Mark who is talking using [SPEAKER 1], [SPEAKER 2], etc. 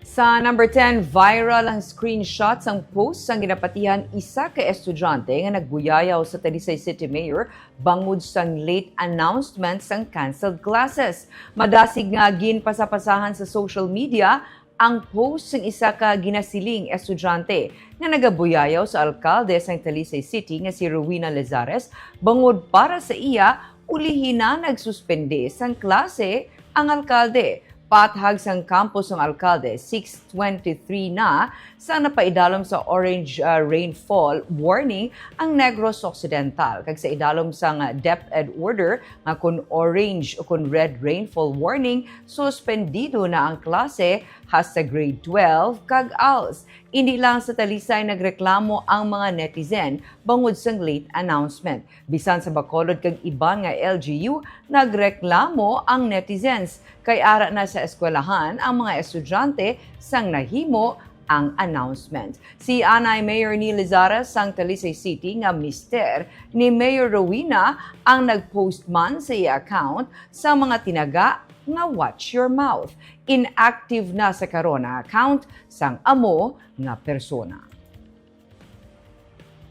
[SPEAKER 1] Sa number 10, viral ang screenshot sang post sang ginapatihan isa ka estudyante nga nagbuyayaw sa Talisay City Mayor bangod sang late announcement sang canceled classes. Madasig nga ginpasapasahan sa social media ang post ng isa ka ginasiling estudyante nga nagabuyayaw sa alkalde sang Talisay City nga si Rowena Lazares bangod para sa iya ulihin na nagsuspende sang klase ang alkalde. Pathag sang campus ng alkalde, 6:23 na sa napaidalom sa orange rainfall warning ang Negros Occidental. Kag sa idalom sang DepEd order nga kun orange o kun red rainfall warning, suspendido na ang klase hasta grade 12 kag ALS. Hindi lang sa Talisay nagreklamo ang mga netizen bangod sang late announcement. Bisan sa Bacolod kag iban nga LGU, nagreklamo ang netizens kay ara na sa eskwelahan ang mga estudyante sang nahimo ang announcement. Si Anay Mayor ni Lizares sang Talisay City nga mister ni Mayor Rowena ang nagpost man sa iya account sa mga tinaga nga watch your mouth. Inactive na sa karon ang account sang amo nga persona.